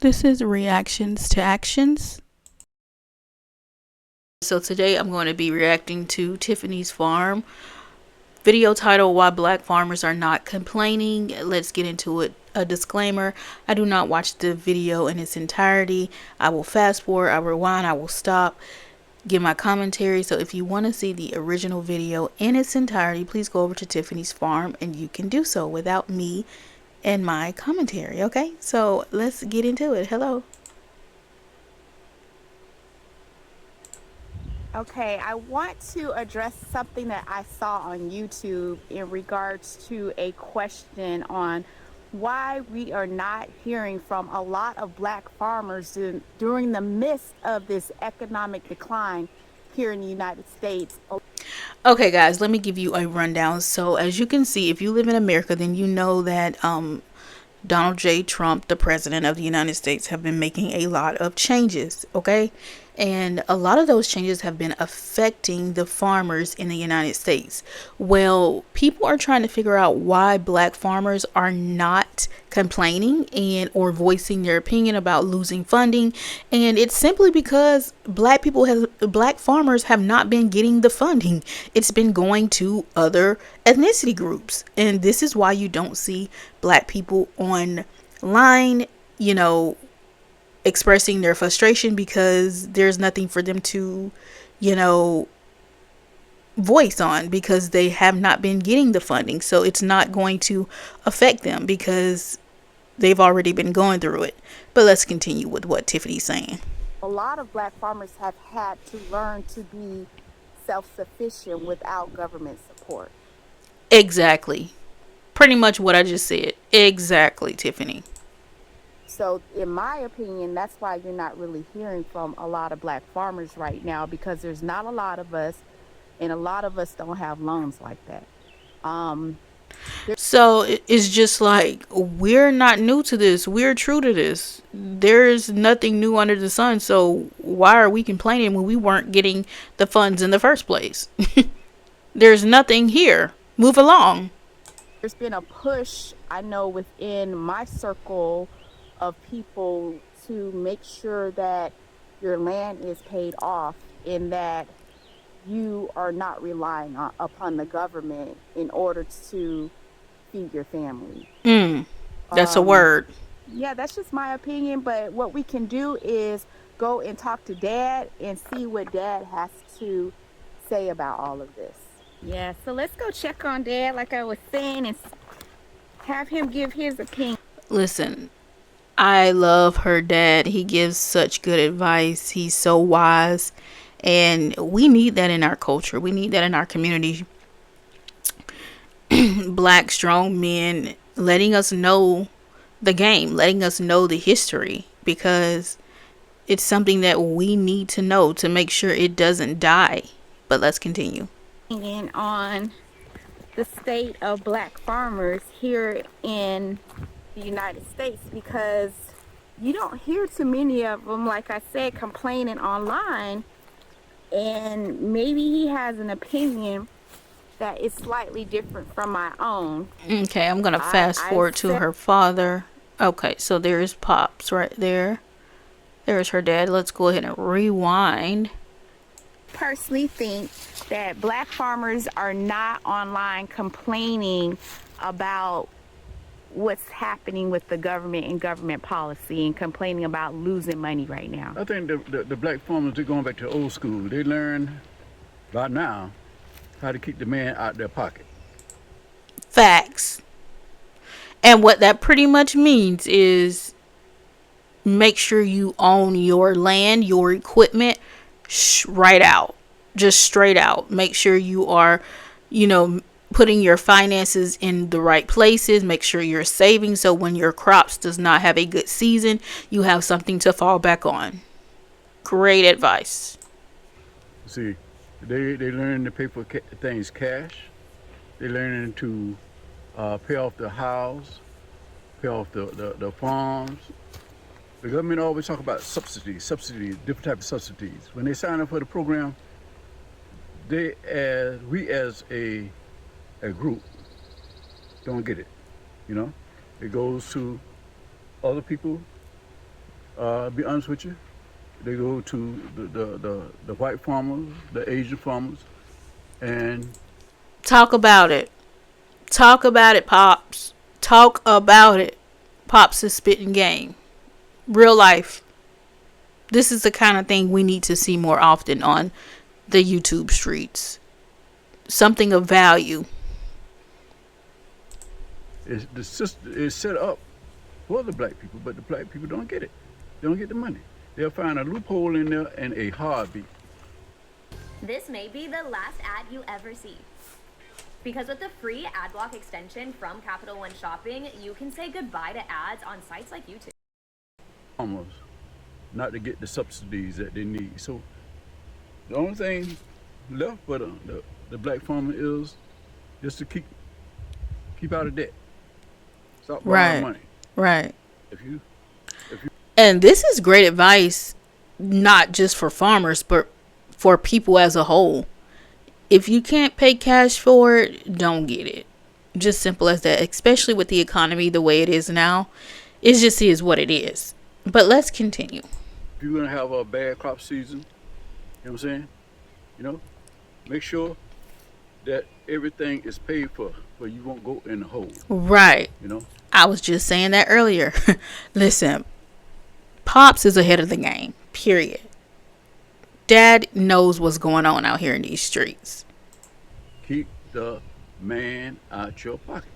This is reactions to actions. So today I'm going to be reacting to Tiffany's farm. Video title: Why Black Farmers Are Not Complaining. Let's get into it. A disclaimer: I do not watch the video in its entirety. I will fast forward, I rewind, I will stop, give my commentary. So if you want to see the original video in its entirety, please go over to Tiffany's farm and you can do so without me and my commentary. Okay, so let's get into it. Hello. Okay, I want to address something that I saw on YouTube in regards to a question on why we are not hearing from a lot of Black farmers during the midst of this economic decline here in the United States. Okay, guys, let me give you a rundown. So, as you can see, if you live in America, then you know that Donald J. Trump, the president of the United States, have been making a lot of changes, okay? And a lot of those changes have been affecting the farmers in the United States. Well, people are trying to figure out why black farmers are not complaining and or voicing their opinion about losing funding, and it's simply because black farmers have not been getting the funding. It's been going to other ethnicity groups, and this is why you don't see black people online, you know, expressing their frustration, because there's nothing for them to, you know, voice on, because they have not been getting the funding. So it's not going to affect them because they've already been going through it. But let's continue with what Tiffany's saying. A lot of Black farmers have had to learn to be self-sufficient without government support. Exactly. Pretty much what I just said. Exactly, Tiffany. So, in my opinion, that's why you're not really hearing from a lot of Black farmers right now, because there's not a lot of us, and a lot of us don't have loans like that. Um, So it's just like, we're not new to this. We're true to this. There's nothing new under the sun. So why are we complaining when we weren't getting the funds in the first place? There's nothing here. Move along. there's been a push, I know, within my circle of people to make sure that your land is paid off and that you are not relying upon the government in order to feed your family. That's a Um, word. yeah, that's just my opinion. But what we can do is go and talk to Dad and see what Dad has to say about all of this. Yeah, so let's go check on Dad, like I was saying, and have him give his opinion. Listen, I love her dad. He gives such good advice. He's so wise. And we need that in our culture. We need that in our community. Black strong men letting us know the game, letting us know the history, because it's something that we need to know to make sure it doesn't die. But let's continue. On the state of Black farmers here in the United States, because you don't hear too many of them, like I said, complaining online. And maybe he has an opinion that is slightly different from my own. Okay, I'm gonna I, fast I forward to said, her father. Okay, so there's Pops right there. There's her dad. Let's go ahead and rewind. personally think that Black farmers are not online complaining about what's happening with the government and government policy and complaining about losing money right now. I think the black farmers, they're going back to old school. They learn by now how to keep the man out their pocket. Facts. And what that pretty much means is make sure you own your land, your equipment, right out. Just straight out. Make sure you are, you know, putting your finances in the right places. Make sure you're saving, so when your crops does not have a good season, you have something to fall back on. Great advice. See, they learn to pay for things cash. They learning to pay off the house, pay off the farms. The government always talk about subsidies, different types of subsidies. When they sign up for the program, we as a group don't get it. You know, it goes to other people Be honest with you, they go to the white farmers, the Asian farmers, and Talk about it. Talk about it, Pops. Talk about it. Pops is spitting game. Real life. This is the kind of thing we need to see more often on the YouTube streets. Something of value. the system is set up for the black people, but the black people don't get it. They don't get the money. They'll find a loophole in there and a heartbeat. This may be the last ad you ever see. Because with the free ad block extension from Capital One Shopping, you can say goodbye to ads on sites like YouTube. Farmers not to get the subsidies that they need. So the only thing left for the black farmer is just to keep out of debt. Stop borrowing Right. money. Right. If you And this is great advice, not just for farmers, but for people as a whole. If you can't pay cash for it, don't get it. Just simple as that, especially with the economy the way it is now. It just is what it is. But let's continue. if you're gonna have a bad crop season, you know what I'm saying? You know, make sure that everything is paid for you won't go in the hole. Right. You know, I was just saying that earlier. Listen, Pops is ahead of the game, period. Dad knows what's going on out here in these streets, keep the man out your pocket.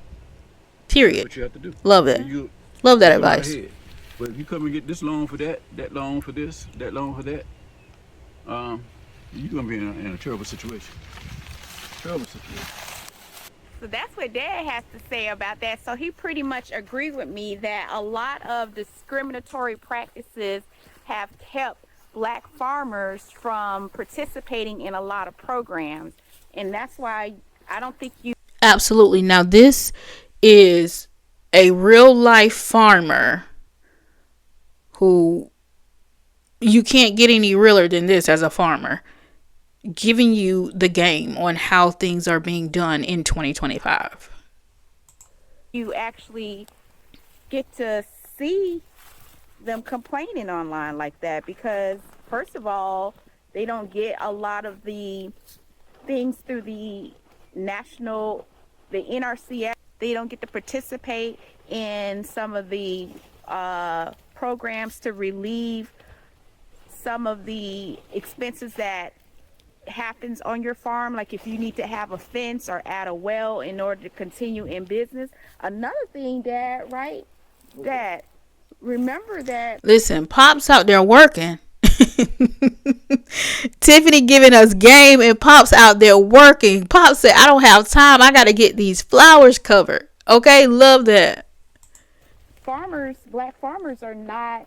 That's period. what you have to do. Love it. You Love that go right advice. ahead. But if you come and get this loan for that loan for this, that loan for that, you're gonna be in a terrible situation. Terrible situation. So that's what Dad has to say about that. So he pretty much agreed with me that a lot of discriminatory practices have kept black farmers from participating in a lot of programs. And that's why I don't think you Absolutely. Now, this is a real life farmer who you can't get any realer than this as a farmer, giving you the game on how things are being done in 2025. actually get to see them complaining online like that because first of all, they don't get a lot of the things through the NRCS. They don't get to participate in some of the programs to relieve some of the expenses that happens on your farm, like if you need to have a fence or add a well in order to continue in business. Another thing, Dad, right? Dad, remember that Listen, Pop's out there working. Tiffany giving us game and Pop's out there working. Pop said, I don't have time. I got to get these flowers covered. Okay, love that. black farmers are not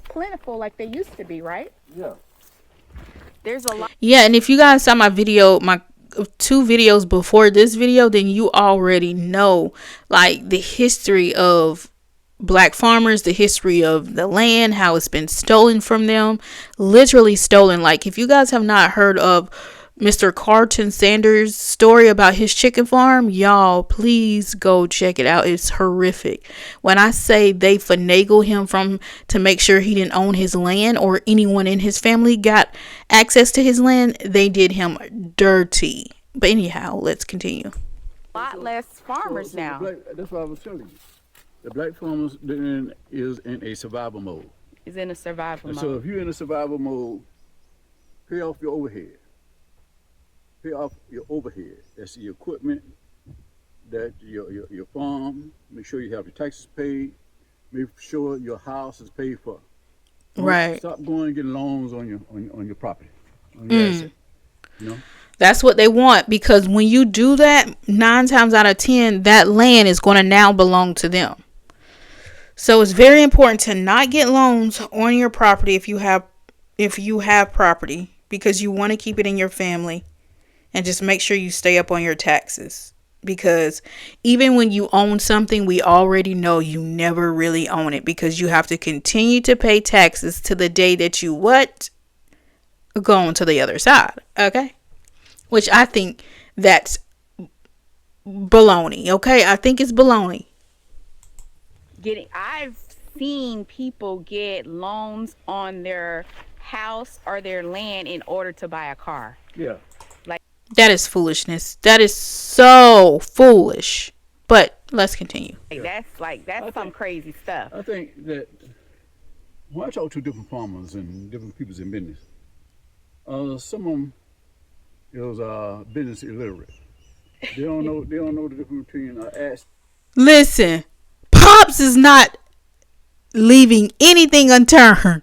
plentiful like they used to be, right? Yeah. There's a lot. Yeah, and if you guys saw my video, my 2 videos before this video, then you already know like the history of black farmers, the history of the land, how it's been stolen from them, literally stolen. Like if you guys have not heard of Mr. Carlton Sanders' story about his chicken farm, y'all please go check it out. It's horrific. When I say they finagle him to make sure he didn't own his land or anyone in his family got access to his land, they did him dirty. But anyhow, let's continue. A lot less farmers now. That's what I was telling you. The black farmers is in a survival mode. Is in a survival And mode. so if you're in a survival mode, pay off your overhead. Pay off your overhead. That's your equipment, that your farm. Make sure you have your taxes paid. Make sure your house is paid for. Don't Right. Stop going and getting loans on your property, on your asset. You know. That's what they want, because when you do that, 9 times out of 10, that land is going to now belong to them. So it's very important to not get loans on your property if you have property, because you want to keep it in your family, and just make sure you stay up on your taxes, because even when you own something, we already know you never really own it, because you have to continue to pay taxes to the day that you go on to the other side. Okay. Which I think that's baloney. Okay, I think it's baloney. I've seen people get loans on their house or their land in order to buy a car. Yeah. That is foolishness. That is so foolish. But let's continue. That's some crazy stuff. I think that when I talk to different farmers and different people in business, some of them is business illiterate. They don't know the difference between ask. Listen, Pops is not leaving anything unturned.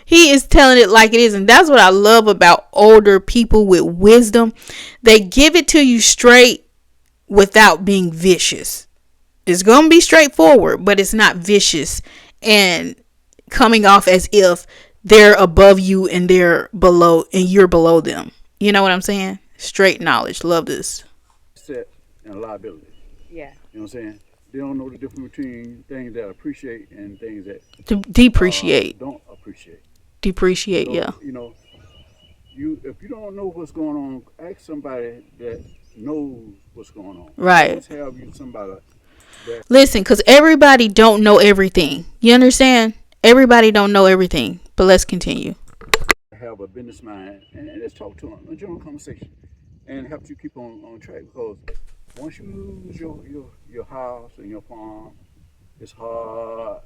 He is telling it like it is, and that's what I love about older people with wisdom. They give it to you straight without being vicious. It's going to be straightforward, but it's not vicious and coming off as if they're above you and they're below and you're below them. You know what I'm saying? Straight knowledge. Love this. Set and liability. Yeah. You know what I'm saying? They don't know the difference between things that appreciate and things that depreciate. Don't appreciate. Depreciate, So, yeah. You know, if you don't know what's going on, ask somebody that knows what's going on. Right. Let's have you somebody that. Listen, because everybody don't know everything. You understand? Everybody don't know everything. But let's continue. Have a business mind and let's talk to them, a general conversation, and help you keep on track. Because once you lose your house and your farm, it's hard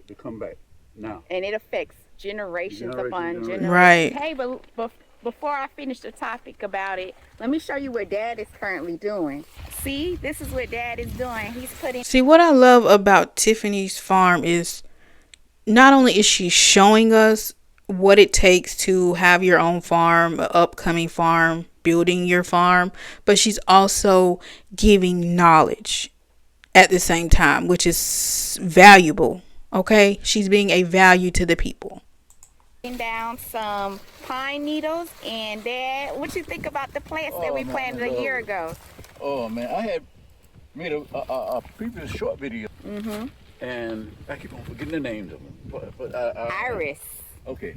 to come back now. And it affects generations upon generations. Right. Hey, but before I finish the topic about it, let me show you what Dad is currently doing. See, this is what Dad is doing. He's putting. See, what I love about Tiffany's farm is not only is she showing us what it takes to have your own farm, an upcoming farm, building your farm, but she's also giving knowledge at the same time, which is valuable. Okay, she's being a value to the people. Down some pine needles, and Dad, what you think about the plants that we planted a year ago? Oh man, I had made a previous short video, and I keep on forgetting the names of them. But Iris. Okay,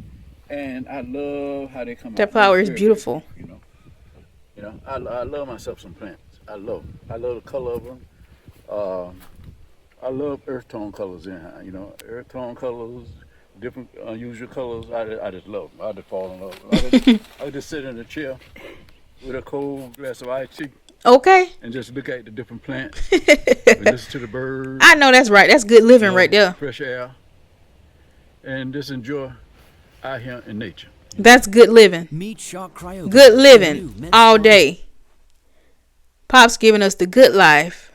and I love how they come out. That flower is beautiful. You know, I love myself some plants. I love them. I love the color of them. I love earth tone colors earth tone colors, different unusual colors. I just love them. I just fall in love. I just sit in a chair with a cold glass of iced tea. Okay. And just look at the different plants. And listen to the birds. I know that's right. That's good living right there. Fresh air. And just enjoy out here in nature. That's good living. Meet Shock Cryo. Good living all day. Pop's giving us the good life.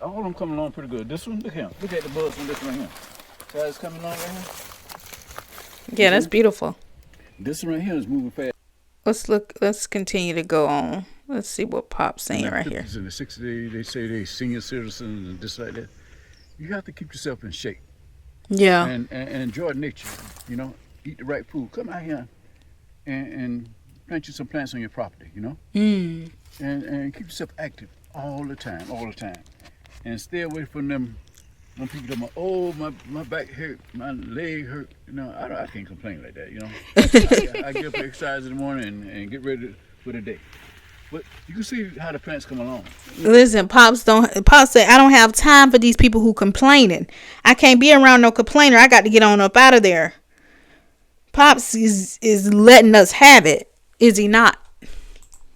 All of them coming along pretty good. This one, look at him. Look at the buds on this one right here. See how it's coming along right here? Yeah, that's beautiful. This one right here is moving fast. Let's continue to go on. Let's see what Pop's saying right here. In the 60s, they say they senior citizens and just like that. You have to keep yourself in shape. Yeah. And enjoy nature. You know, eat the right food. Come out here and plant you some plants on your property, you know? And keep yourself active all the time. And stay away from them when people tell me, oh, my back hurt, my leg hurt. You know, I can't complain like that, you know? I get up, exercise in the morning and get ready for the day. But you can see how the plants come along. Listen, Pops said, I don't have time for these people who complaining. I can't be around no complainer. I got to get on up out of there. Pops is letting us have it. Is he not?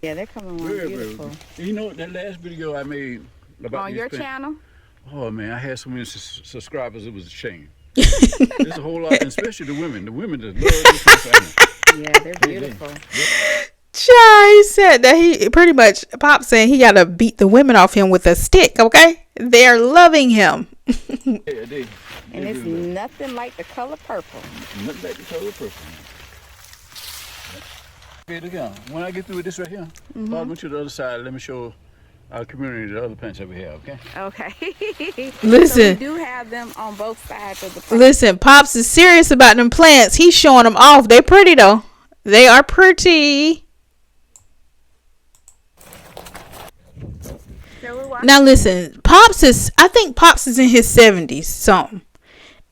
Yeah, they're coming along beautiful. You know, that last video I made about on your channel? Oh man, I had so many subscribers, it was a shame. There's a whole lot, and especially the women. The women just love this. Yeah, they're beautiful. Child, he said that he pretty much, Pop saying he got to beat the women off him with a stick, okay? They're loving him. And it's nothing like the color purple. Nothing like the color purple. Okay, look here. When I get through with this right here, follow me to the other side. Let me show our community the other plants that we have, okay? Okay. Listen. So we do have them on both sides of the plant. Listen, Pops is serious about them plants. He's showing them off. They pretty, though. They are pretty. Now, listen. I think Pops is in his 70s, something.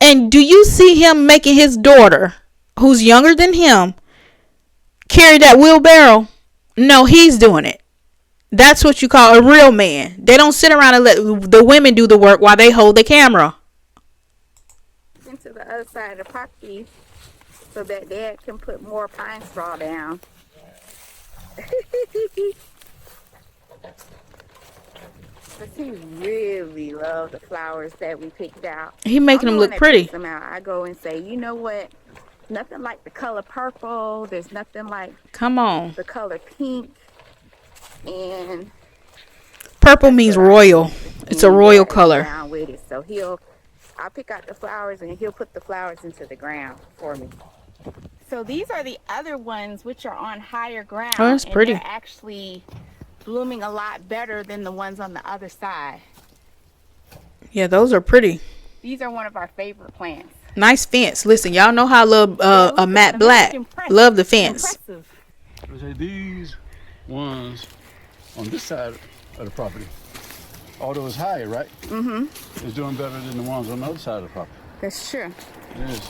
And do you see him making his daughter, who's younger than him, carry that wheelbarrow? No, he's doing it. That's what you call a real man. They don't sit around and let the women do the work while they hold the camera. Into the other side of the property so that Dad can put more pine straw down. But he really loved the flowers that we picked out. He making them look pretty. Them out. I go and say, you know what? Nothing like the color purple. There's nothing like Come on. the color pink. And Purple means royal. It's a royal color. With it. So I'll pick out the flowers and he'll put the flowers into the ground for me. So these are the other ones which are on higher ground. Oh, that's pretty. And they're actually blooming a lot better than the ones on the other side. Yeah, those are pretty. These are one of our favorite plants. Nice fence. Listen, y'all know how I love a matte black. Love the fence. Impressive. I say these ones on this side of the property, although it's higher, right? Mm-hmm. It's doing better than the ones on the other side of the property. That's true. It is.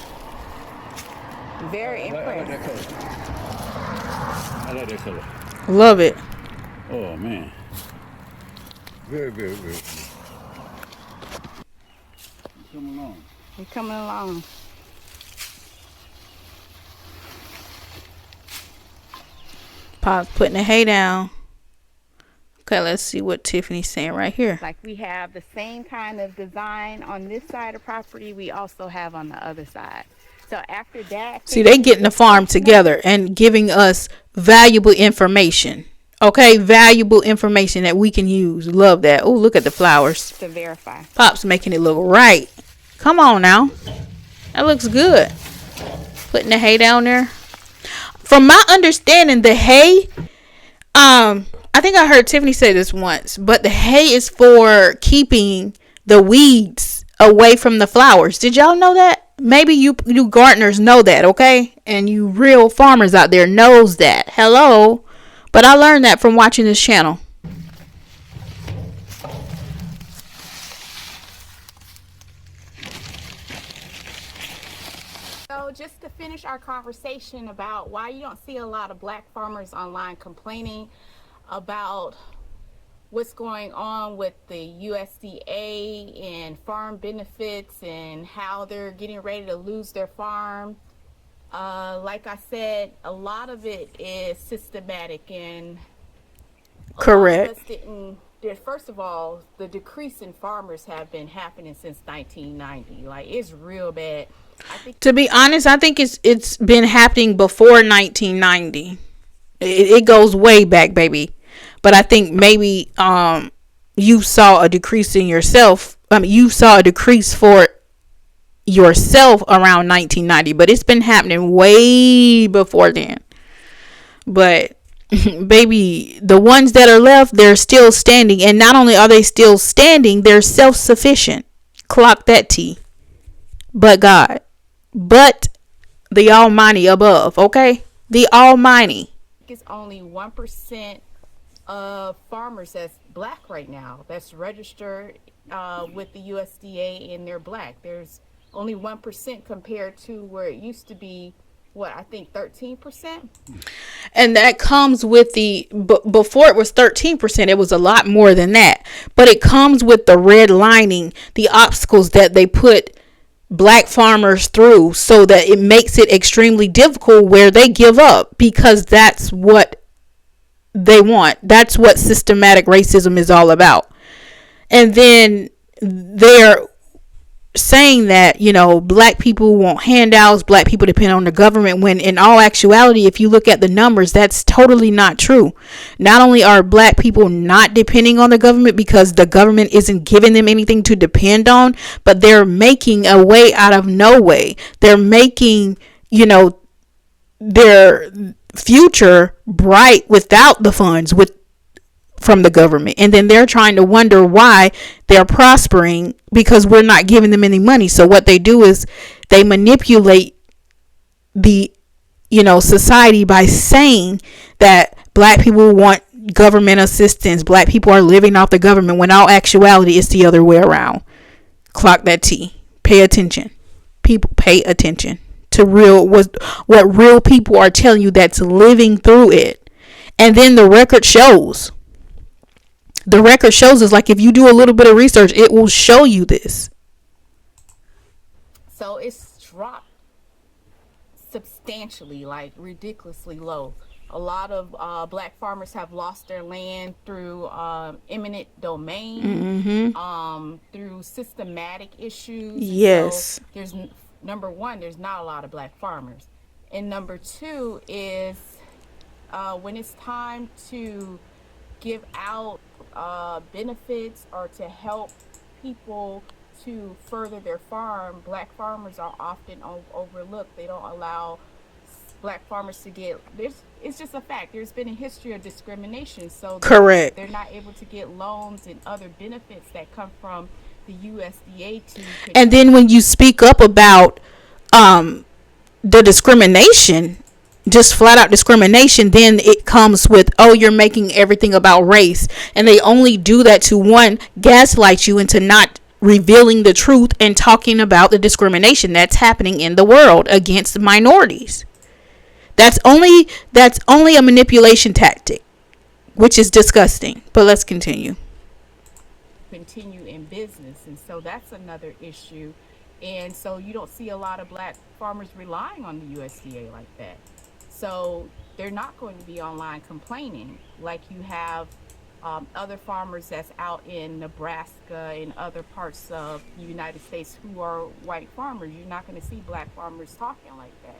Very I like impressive. that color. I like that color. Love it. Oh man. Very, very, very. Come along. We're coming along. Pop's putting the hay down. Okay, let's see what Tiffany's saying right here. Like we have the same kind of design on this side of property we also have on the other side. So after that, see, they getting the farm together and giving us valuable information. Okay, valuable information that we can use. Love that. Oh, look at the flowers. To verify. Pop's making it look right. Come on now. That looks good. Putting the hay down there. From my understanding, the hay, I think I heard Tiffany say this once, but the hay is for keeping the weeds away from the flowers. Did y'all know that? Maybe you gardeners know that, okay? And you real farmers out there knows that. Hello. But I learned that from watching this channel. So just to finish our conversation about why you don't see a lot of black farmers online complaining about what's going on with the USDA and farm benefits and how they're getting ready to lose their farm. Like I said, a lot of it is systematic, and correct. First of all, the decrease in farmers have been happening since 1990. Like, it's real bad. To be honest, I think it's been happening before 1990. It goes way back, baby. But I think maybe you saw a decrease in yourself. You saw a decrease for yourself around 1990, but it's been happening way before then. But baby, the ones that are left, they're still standing, and not only are they still standing, they're self-sufficient. Clock that T. But God, but the Almighty above, okay? The Almighty. It's only 1% of farmers that's black right now, that's registered with the USDA, and they're black. There's only 1% compared to where it used to be, I think 13%. And that comes with before it was 13%, it was a lot more than that. But it comes with the redlining, the obstacles that they put black farmers through, so that it makes it extremely difficult where they give up, because that's what they want. That's what systematic racism is all about. And then they're saying that, black people want handouts, black people depend on the government, when in all actuality, if you look at the numbers, that's totally not true. Not only are black people not depending on the government because the government isn't giving them anything to depend on, but they're making a way out of no way. They're making, their future bright without the funds from the government. And then they're trying to wonder why they're prospering, because we're not giving them any money. So what they do is they manipulate the society by saying that black people want government assistance, black people are living off the government, when all actuality it's the other way around. Clock that T. Pay attention. People, pay attention to what real people are telling you that's living through it. And then the record shows. The record shows us, like, if you do a little bit of research, it will show you this. So it's dropped substantially, like ridiculously low. A lot of black farmers have lost their land through eminent domain, through systematic issues. Yes. So there's number one, there's not a lot of black farmers, and number two is when it's time to give out benefits or to help people to further their farm, black farmers are often overlooked. They don't allow black farmers to get, it's just a fact, there's been a history of discrimination, so Correct. they're not able to get loans and other benefits that come from the USDA to And then when you speak up about the discrimination, just flat out discrimination, then it comes with, oh, you're making everything about race. And they only do that to, one, gaslight you into not revealing the truth and talking about the discrimination that's happening in the world against minorities. That's only a manipulation tactic, which is disgusting. But let's continue in business, and so that's another issue. And so you don't see a lot of black farmers relying on the USDA like that. So they're not going to be online complaining like you have other farmers that's out in Nebraska and other parts of the United States who are white farmers. You're not going to see black farmers talking like that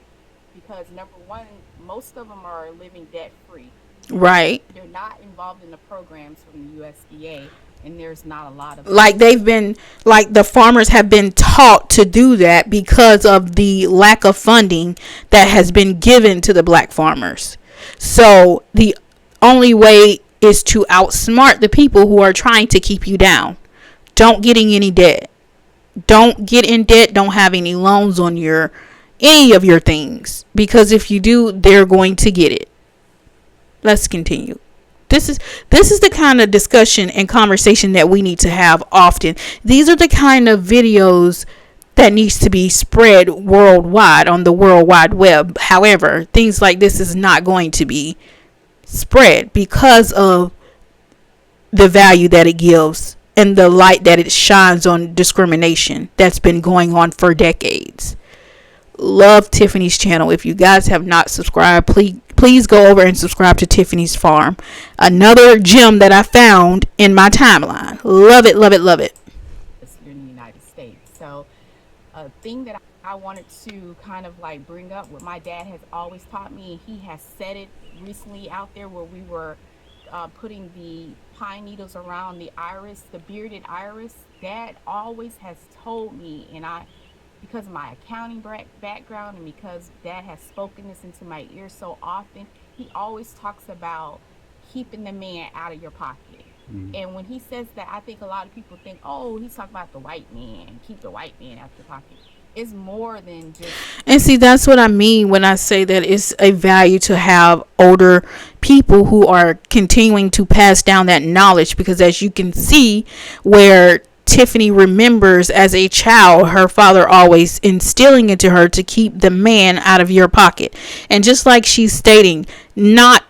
because, number one, most of them are living debt free. right. They're not involved in the programs from the USDA, and there's not a lot of Like the farmers have been taught to do that because of the lack of funding that has been given to the black farmers. So the only way is to outsmart the people who are trying to keep you down. Don't get in any debt. Don't get in debt. Don't have any loans on any of your things, because if you do, they're going to get it. Let's continue. This is the kind of discussion and conversation that we need to have often. These are the kind of videos that needs to be spread worldwide on the World Wide Web. However, things like this is not going to be spread because of the value that it gives and the light that it shines on discrimination that's been going on for decades. Love Tiffany's channel. If you guys have not subscribed, please go over and subscribe to Tiffany's Farm. Another gem that I found in my timeline. Love it, love it, love it. in the United States. So a thing that I wanted to kind of like bring up, what my dad has always taught me, and he has said it recently out there where we were putting the pine needles around the iris, the bearded iris. Dad always has told me, and because of my accounting background and because Dad has spoken this into my ear so often, he always talks about keeping the man out of your pocket. And when he says that, I think a lot of people think, oh, he's talking about the white man, keep the white man out your pocket. It's more than just. And see, that's what I mean when I say that it's a value to have older people who are continuing to pass down that knowledge, because as you can see, where Tiffany remembers as a child her father always instilling into her to keep the man out of your pocket. And just like she's stating, not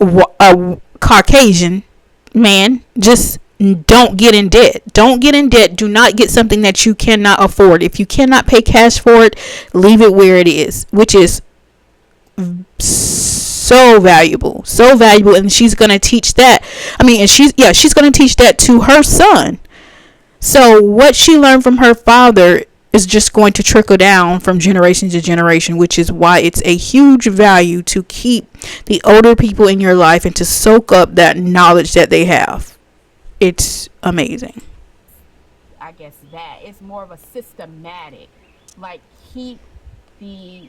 a Caucasian man, just don't get in debt. Don't get in debt. Do not get something that you cannot afford. If you cannot pay cash for it, leave it where it is, which is so valuable. And she's going to teach that. And she's going to teach that to her son. So what she learned from her father is just going to trickle down from generation to generation, which is why it's a huge value to keep the older people in your life and to soak up that knowledge that they have. It's amazing. I guess that it's more of a systematic, like keep the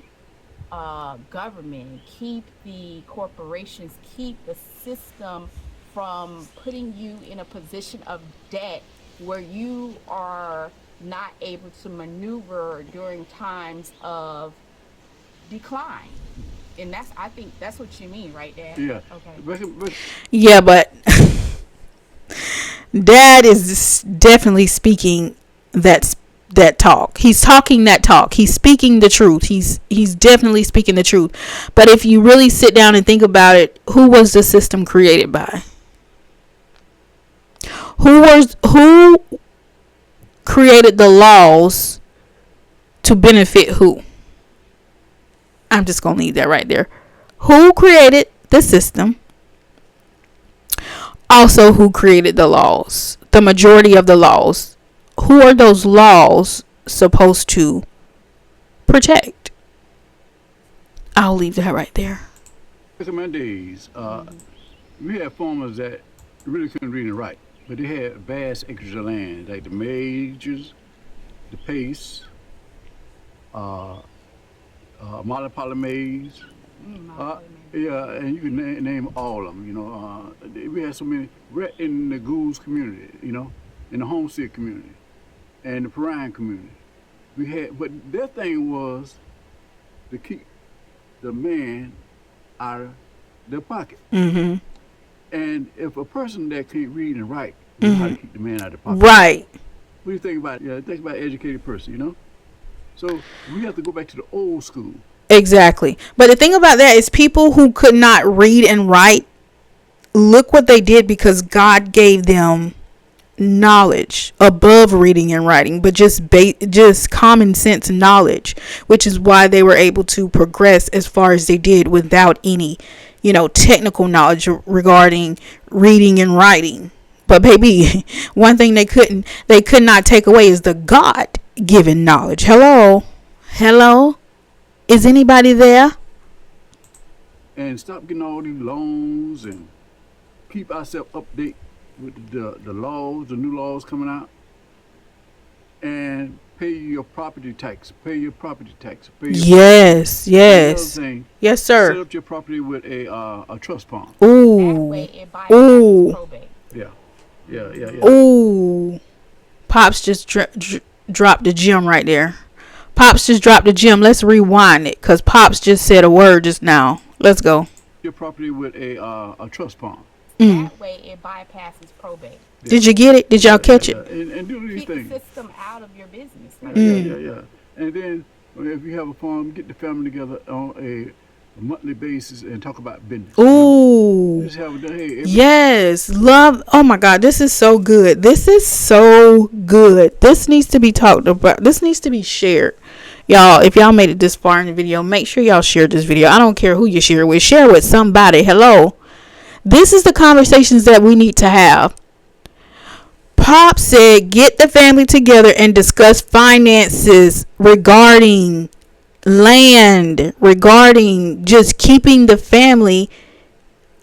government, keep the corporations, keep the system from putting you in a position of debt where you are not able to maneuver during times of decline. And I think that's what you mean, right, Dad? Yeah. Okay. Yeah, but Dad is definitely speaking that talk. He's talking that talk. He's speaking the truth. He's definitely speaking the truth. But if you really sit down and think about it, who was the system created by? Who created the laws to benefit who? I'm just gonna leave that right there. Who created the system? Also, who created the laws? The majority of the laws. Who are those laws supposed to protect? I'll leave that right there. Back in my days, we had farmers that really couldn't read and write, but they had vast acres of land, like the Majors, the Pace, Molly Polymaze. Yeah, and you can name all of them. You know, we had so many right in the Goose community. You know, in the Homestead community, and the Perrine community. We had, but their thing was to keep the man out of their pocket. Mm-hmm. And if a person that can't read and write knows how to keep the man out of the pocket. Right. What do you think about? Yeah, think about an educated person. You know. So we have to go back to the old school. Exactly. But the thing about that is people who could not read and write, look what they did, because God gave them knowledge above reading and writing, but just common sense knowledge, which is why they were able to progress as far as they did without any, technical knowledge regarding reading and writing. But baby, one thing they could not take away is the God given knowledge. Hello. Is anybody there? And stop getting all these loans and keep ourselves update with the laws, the new laws coming out. And pay your property tax. Yes. Thing, Yes, sir. set up your property with a trust fund. Ooh. Probate. Yeah. Ooh. Pops just dropped the gem right there. Pops just dropped the gem. Let's rewind it, because Pops just said a word just now. Let's go. Your property with a trust fund. That way it bypasses probate. Yeah. Did you get it? Did y'all catch it? And do these Keep things. the system out of your business. Yeah. And then if you have a farm, get the family together on a monthly basis and talk about business. Ooh. Just have Yes. Love. Oh my God. This is so good. This needs to be talked about. This needs to be shared. Y'all, if y'all made it this far in the video, make sure y'all share this video. I don't care who you share with. Share with somebody. Hello. This is the conversations that we need to have. Pop said, get the family together and discuss finances regarding land, regarding just keeping the family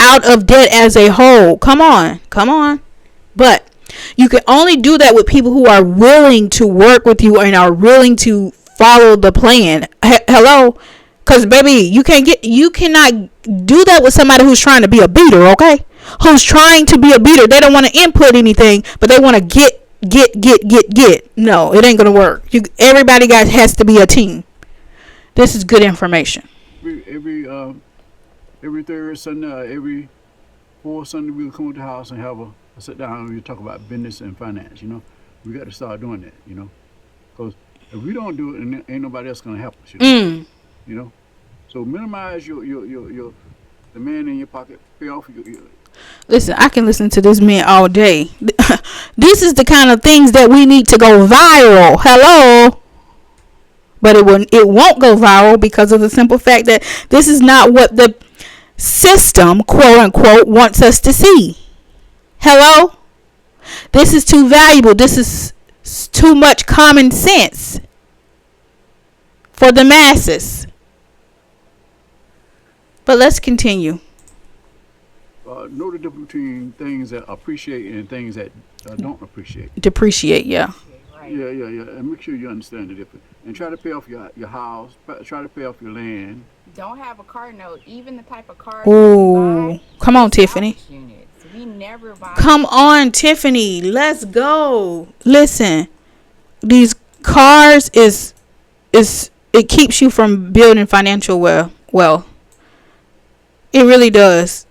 out of debt as a whole. Come on. But you can only do that with people who are willing to work with you and are willing to follow the plan. Hello. Because baby, you cannot do that with somebody who's trying to be a beater. Okay, who's trying to be a beater. They don't want to input anything, but they want to get. No, it ain't gonna work. Everybody has to be a team. This is good information. Every third Sunday, every fourth Sunday, we'll come to the house and have a sit down and we'll talk about business and finance. We got to start doing that. Because if we don't do it, ain't nobody else gonna help us. So minimize your the man in your pocket. Pay off your. Listen, I can listen to this man all day. This is the kind of things that we need to go viral. Hello. But it won't go viral because of the simple fact that this is not what the system, quote unquote, wants us to see. Hello? This is too valuable. This is too much common sense for the masses. But let's continue. Know the difference between things that appreciate and things that don't appreciate. Depreciate, yeah. Right. Yeah. And make sure you understand the difference. And try to pay off your house. Try to pay off your land. Don't have a car note. Even the type of car Ooh. Come on, Tiffany. units. We never buy. Come on, Tiffany. Let's go. Listen, these cars it keeps you from building financial wealth. It really does.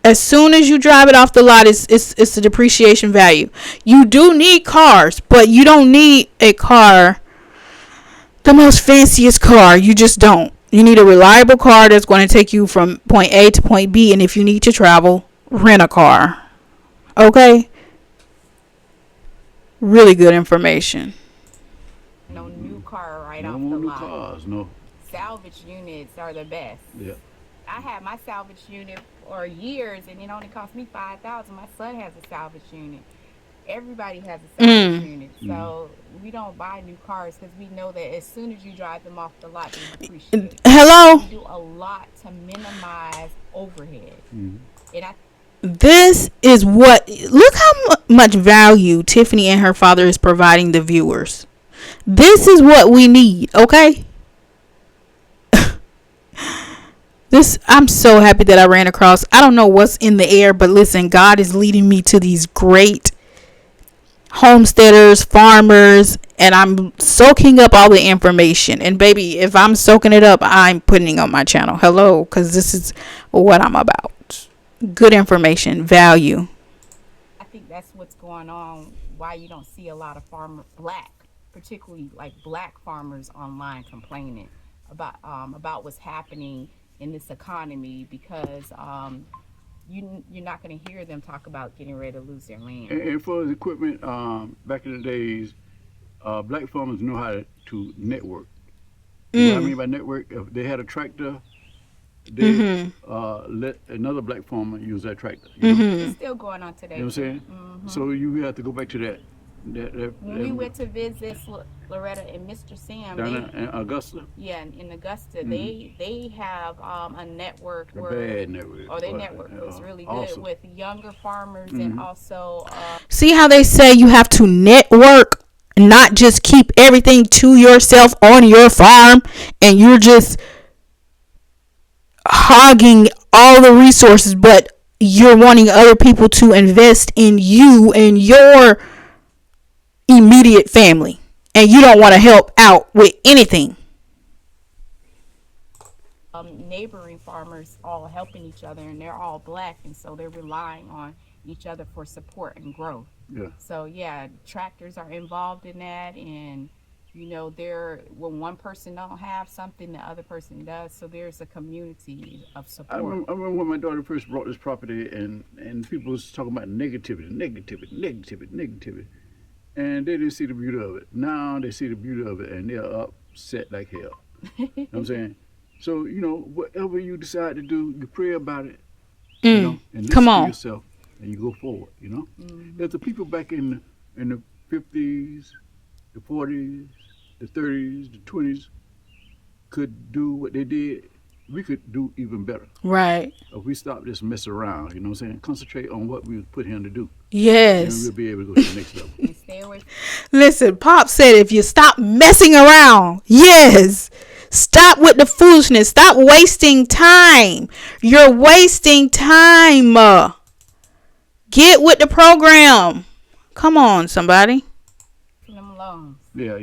As soon as you drive it off the lot, it's a depreciation value. You do need cars, but you don't need a car, the most fanciest car. You just don't. You need a reliable car that's going to take you from point A to point B. And if you need to travel, rent a car. Okay? Really good information. No new car right No off more the new lot. cars. No. Salvage units are the best. Yeah. I had my salvage unit for years, and it only cost me $5,000. My son has a salvage unit. Everybody has a salvage unit, so we don't buy new cars because we know that as soon as you drive them off the lot, they depreciate. Hello? We do a lot to minimize overhead, and I This is what, look how much value Tiffany and her father is providing the viewers. This is what we need, okay? I'm so happy that I ran across. I don't know what's in the air, but listen, God is leading me to these great homesteaders, farmers, and I'm soaking up all the information. And baby, if I'm soaking it up, I'm putting it on my channel. Hello, because this is what I'm about. Good information, value. think that's what's going on. Why you don't see a lot of particularly like black farmers online complaining about what's happening in this economy, because you're not going to hear them talk about getting ready to lose their land. And for the equipment, back in the days, black farmers know how to network. You know what I mean by network? If they had a tractor, they let another black farmer use that tractor. You know? It's still going on today. You know what I'm saying? So you have to go back to that. When we went to visit Loretta and Mr. Sam, down in Augusta? Yeah, in Augusta, they have a network. Bad network. Oh, their network was really good, awesome, with younger farmers and also. See how they say you have to network, not just keep everything to yourself on your farm, and you're just hogging all the resources, but you're wanting other people to invest in you and your immediate family, and you don't want to help out with anything. Neighboring farmers all helping each other, and they're all black, and so they're relying on each other for support and growth. Yeah. So yeah, tractors are involved in that, and when one person don't have something, the other person does. So there's a community of support. I remember when my daughter first bought this property, and people was talking about negativity, and they didn't see the beauty of it. Now they see the beauty of it, and they're upset like hell. You know what I'm saying? So, whatever you decide to do, you pray about it, and listen to yourself, and you go forward, There's the people back in the 50s, the 40s, the 30s, the 20s could do what they did. We could do even better. Right. If we stop this mess around, you know what I'm saying? Concentrate on what we put him to do. Yes. And we'll be able to go to the next level. Stay away. Listen, Pop said if you stop messing around, yes. Stop with the foolishness. Stop wasting time. You're wasting time. Get with the program. Come on, somebody. Them loans. Yeah.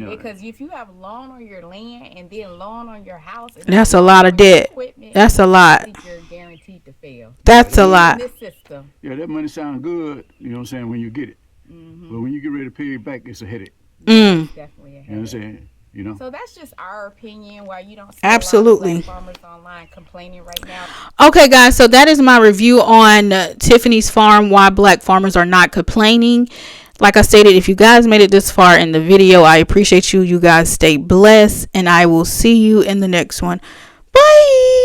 Because if you have loan on your land and then loan on your house, and that's a lot of debt. That's a lot. I think you're guaranteed to fail. That's a lot. In this system. Yeah, that money sounds good, you know what I'm saying, when you get it. But when you get ready to pay it back, it's a headache. It's definitely a headache. You know what I'm saying? So that's just our opinion, why you don't see absolutely a lot of black farmers online complaining right now. Okay, guys, so that is my review on Tiffany's farm, why black farmers are not complaining. Like I stated, if you guys made it this far in the video, I appreciate you. You guys stay blessed, and I will see you in the next one. Bye.